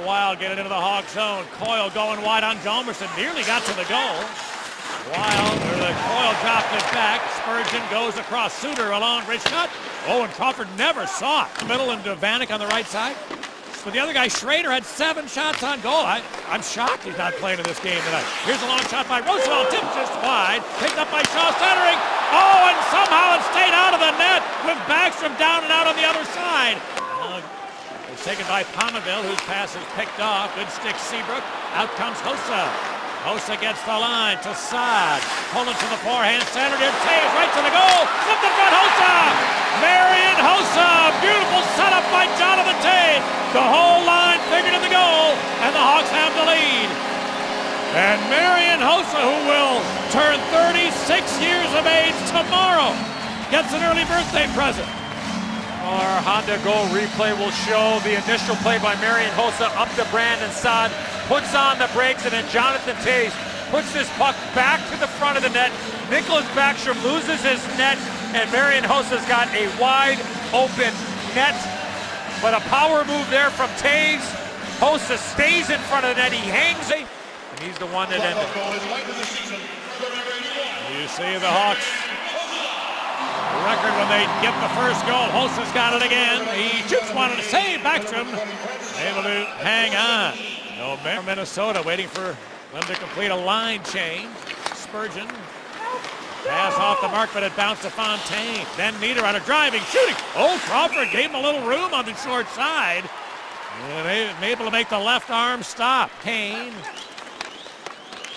Wild get it into the Hawk zone. Coyle going wide on Hjalmarsson. Nearly got to the goal. The Coyle dropped it back. Spurgeon goes across. Suter along, wrist shot. Oh, and Crawford never saw it. Middle and Vanek on the right side. But the other guy, Schrader, had 7 shots on goal. I'm shocked he's not playing in this game tonight. Here's a long shot by Roosevelt, tipped just wide. Picked up by Shaw, centering. Oh, and somehow it stayed out of the net with Backstrom down and out on the other side. It's taken by Pominville, whose pass is picked off. Good stick, Seabrook. Out comes Hossa. Hossa gets the line to Saad. Pulling to the forehand, centered in. Taves right to the goal. Flipped in front, Hossa. Marian Hossa. Beautiful setup by Jonathan Taves. The whole line figured in the goal, and the Hawks have the lead. And Marian Hossa, who will turn 36 years of age tomorrow, gets an early birthday present. Our Honda Go replay will show the initial play by Marian Hossa up to Brandon Saad, puts on the brakes, and then Jonathan Taves puts this puck back to the front of the net. Nicholas Backstrom loses his net, and Marian Hossa's got a wide open net. But a power move there from Taves. Hossa stays in front of the net. He hangs it, and he's the one that ended. You see the Hawks record when they get the first goal. Hossa's got it again. He shoots one to save. Backstrom able to hang on. No, Minnesota waiting for them to complete a line change. Spurgeon. Pass off the mark, but it bounced to Fontaine. Then Niederreiter driving, shooting. Oh, Crawford gave him a little room on the short side. And able to make the left arm stop. Kane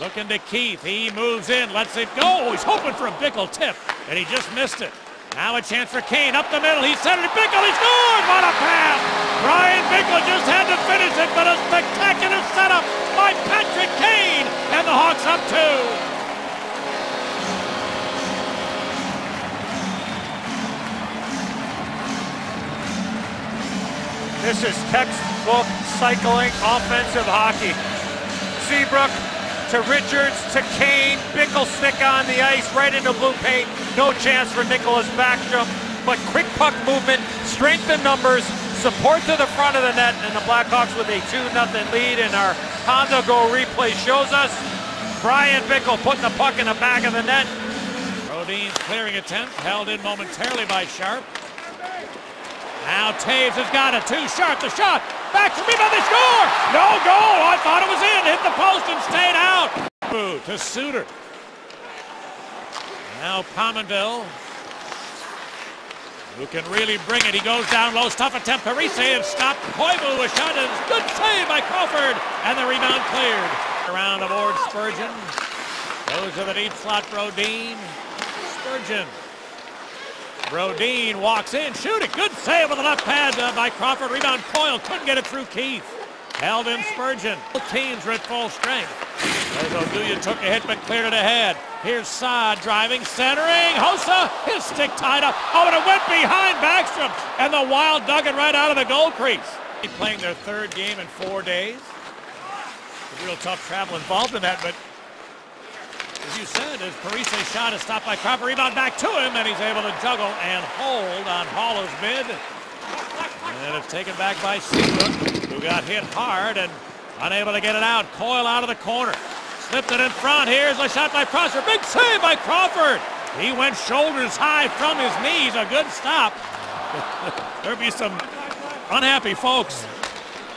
looking to Keith. He moves in, lets it go. He's hoping for a Bickle tip, and he just missed it. Now a chance for Kane up the middle. He centered it. Bickle, he scored! What a pass! Brian Bickle just had to finish it, but a spectacular setup by Patrick Kane, and the Hawks up 2. This is textbook cycling offensive hockey. Seabrook to Richards to Kane. Bickle stick on the ice right into blue paint. No chance for Nicholas Backstrom, but quick puck movement, strength in numbers, support to the front of the net, and the Blackhawks with a 2-0 lead. And our Honda Go replay shows us Brian Bickle putting the puck in the back of the net. Rodine's clearing attempt, held in momentarily by Sharp. Now Taves has got it. Too Sharp, the shot. Back to rebound, they score! No goal! I thought it was in. Hit the post and stayed out. To Suter. Now Pominville, who can really bring it. He goes down low. Tough attempt. Parise and stopped. Koivu, a shot, and good save by Crawford. And the rebound cleared. Around aboard Spurgeon. Goes to the deep slot, Brodin. Spurgeon. Brodin walks in, shooting. Good save with the left pad by Crawford. Rebound Coyle, couldn't get it through Keith. Held in Spurgeon. Both teams are at full strength. As Oduya took a hit but cleared it ahead. Here's Saad driving, centering. Hossa, his stick tied up. Oh, and it went behind Backstrom. And the Wild dug it right out of the goal crease. Playing their 3rd game in 4 days. A real tough travel involved in that, but as you said, as Parise's shot is stopped by Crawford, rebound back to him, and he's able to juggle and hold on Hollow's mid. And it's taken back by Seabrook, who got hit hard and unable to get it out. Coyle out of the corner. Slipped it in front. Here's a shot by Prosser. Big save by Crawford. He went shoulders high from his knees. A good stop. There'll be some unhappy folks.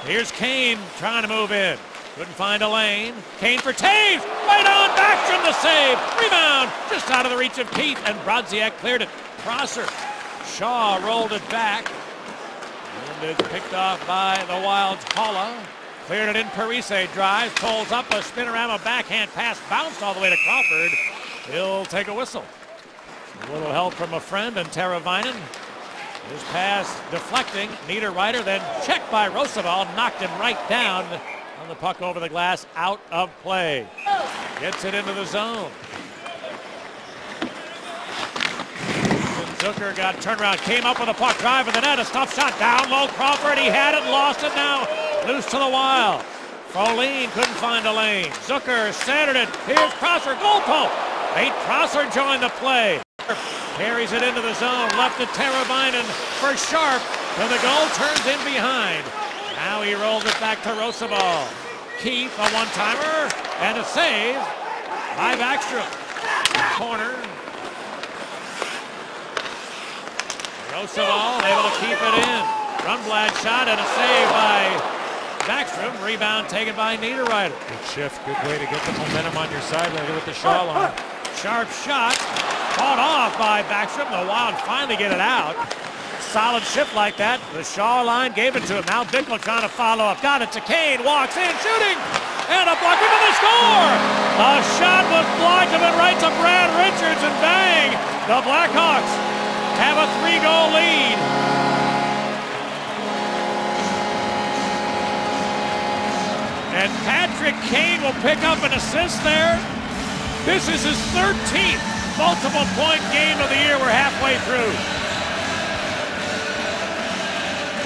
Here's Kane trying to move in. Couldn't find a lane. Kane for Taves. Right on. Backstrom the save. Rebound. Just out of the reach of Keith. And Brodziak cleared it. Prosser. Shaw rolled it back. And it's picked off by the Wild's Holla. Cleared it in. Parise drives. Pulls up a spinorama backhand pass. Bounced all the way to Crawford. He'll take a whistle. A little help from a friend and Teravainen. His pass deflecting. Niederreiter then checked by Roosevelt. Knocked him right down. On the puck over the glass, out of play. Gets it into the zone. Zucker got turned around, came up with a puck, drive in the net, a tough shot down low. Crawford, he had it, lost it now. Loose to the Wild. Folin couldn't find a lane. Zucker centered it. Here's Prosser, goal post. Nate Prosser joined the play. Carries it into the zone, left to Teravainen for Sharp. And the goal turns in behind. Now he rolls it back to Rosabal. Keith, a one-timer, and a save by Backstrom. Corner. Rosabal able to keep it in. Rundblad shot and a save by Backstrom. Rebound taken by Niederreiter. Good shift. Good way to get the momentum on your side right with the Shaw line. Sharp shot. Fought off by Backstrom. The Wild finally get it out. Solid shift like that. The Shaw line gave it to him. Now Bickle trying to follow up. Got it to Kane. Walks in. Shooting. And a block. Into the score. The shot was blocked and went right to Brad Richards. And bang. The Blackhawks have a 3-goal lead. And Patrick Kane will pick up an assist there. This is his 13th multiple-point game of the year. We're halfway through.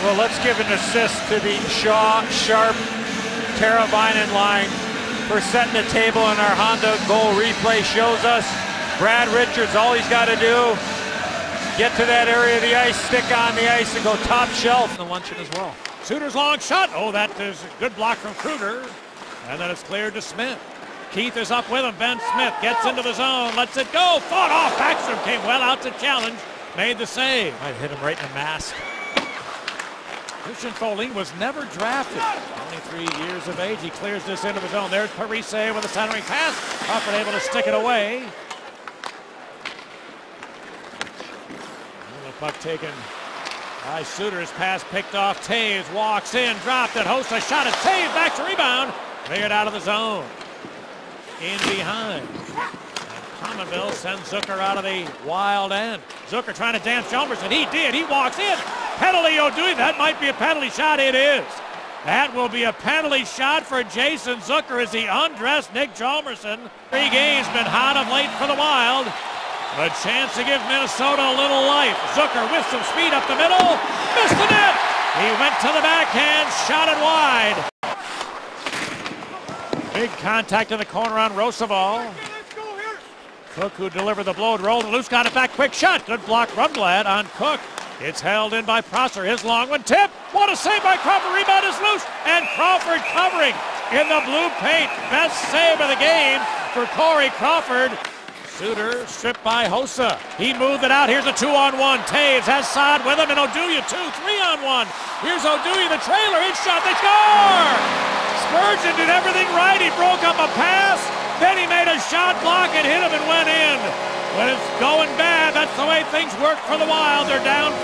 Well, let's give an assist to the Shaw, Sharp, Teravainen line for setting the table, and our Honda goal replay shows us Brad Richards, all he's got to do, get to that area of the ice, stick on the ice, and go top shelf. The luncheon as well. Suter's long shot. Oh, that is a good block from Kruger. And then it's cleared to Smith. Keith is up with him. Ben Smith gets into the zone, lets it go. Fought off. Backstrom came well out to challenge. Made the save. Might hit him right in the mask. Christian Folin was never drafted. 23 years of age. He clears this into the zone. There's Parise with a centering pass. Crawford able to stick it away. And the puck taken by Suter's pass picked off. Taves walks in, dropped it. Hossa shot it. Taves back to rebound. Cleared out of the zone. In behind. And Commonville sends Zucker out of the Wild end. Zucker trying to dance Hjalmarsson. He did. He walks in. Penalty O'Dowie. That might be a penalty shot. It is. That will be a penalty shot for Jason Zucker as he undressed Nick Hjalmarsson. 3 games been hot of late for the Wild. A chance to give Minnesota a little life. Zucker with some speed up the middle. Missed the net. He went to the backhand. Shot it wide. Big contact in the corner on Rosabal. Cook, who delivered the blow, rolled it loose, got it back, quick shot. Good block, Rundblad on Cook. It's held in by Prosser. His long one tipped. What a save by Crawford. Rebound is loose. And Crawford covering in the blue paint. Best save of the game for Corey Crawford. Suter stripped by Hossa. He moved it out. Here's a 2-on-1. Taves has Saad with him, and O'Dowie 3-on-1. Here's O'Dowie, the trailer. His shot. They score! Spurgeon did everything right. He broke up a pass. Then he made a shot block and hit him and went in. When it's going bad, that's the way things work for the Wild. They're down 4.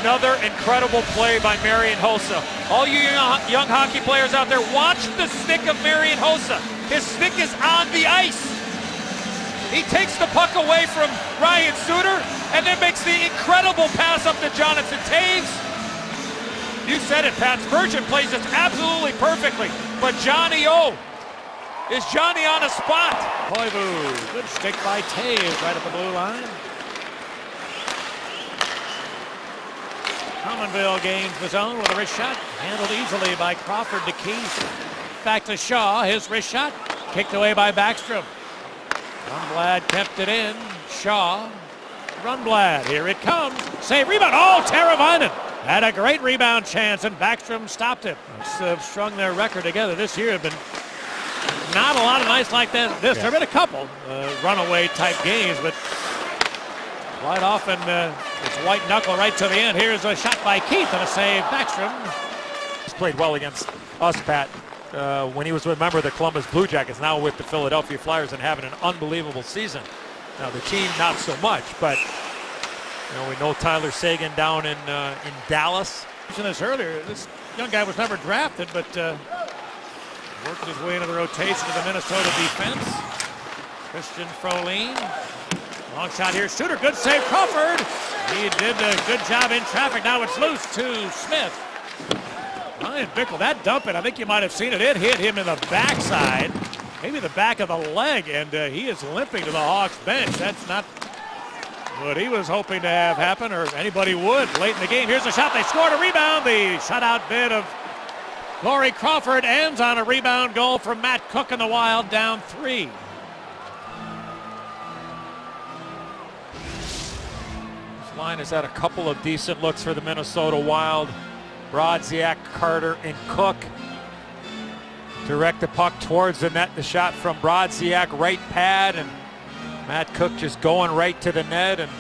Another incredible play by Marian Hossa. All you young hockey players out there, watch the stick of Marian Hossa. His stick is on the ice. He takes the puck away from Ryan Suter and then makes the incredible pass up to Jonathan Taves. You said it, Pat. Spurgeon plays this absolutely perfectly, but Johnny O is Johnny on a spot. Koivu, good stick by Taves right at the blue line. Commonville gains the zone with a wrist shot. Handled easily by Crawford to Keith. Back to Shaw, his wrist shot. Kicked away by Backstrom. Rundblad kept it in. Shaw. Rundblad, here it comes. Save, rebound. Oh, Teravainen had a great rebound chance, and Backstrom stopped him. Have strung their record together this year. Have been not a lot of nights like that. There have been a couple runaway type games, but quite often it's white knuckle right to the end. Here's a shot by Keith and a save. Backstrom. He's played well against us, Pat. When he was a member of the Columbus Blue Jackets, now with the Philadelphia Flyers and having an unbelievable season. Now the team not so much, but we know Tyler Seguin down in Dallas. I mentioned this earlier. This young guy was never drafted, but worked his way into the rotation of the Minnesota defense. Christian Folin. Long shot here. Suter, good save. Crawford. He did a good job in traffic. Now it's loose to Smith. Ryan Bickle, that dump it, I think you might have seen it. It hit him in the backside, maybe the back of the leg, and he is limping to the Hawks bench. That's not what he was hoping to have happen, or anybody would late in the game. Here's a shot. They scored a rebound. The shutout bid of Corey Crawford ends on a rebound goal from Matt Cook and the Wild, down 3. This line has had a couple of decent looks for the Minnesota Wild. Brodziak, Carter, and Cook direct the puck towards the net. The shot from Brodziak, right pad, and Matt Cook just going right to the net and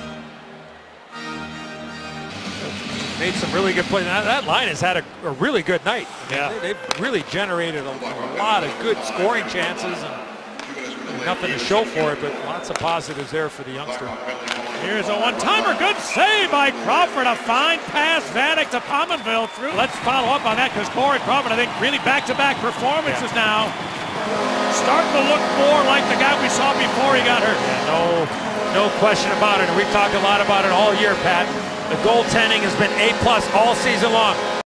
made some really good plays. That line has had a really good night. Yeah. They've really generated a lot of good scoring chances and nothing to show for it, but lots of positives there for the youngster. Here's a one-timer, good save by Crawford, a fine pass, Vanek to Pominville through. Let's follow up on that because Corey Crawford, I think, really back-to-back performances now. Starting to look more like the guy we saw before he got hurt. Yeah, no question about it, and we've talked a lot about it all year, Pat. The goaltending has been A+ all season long.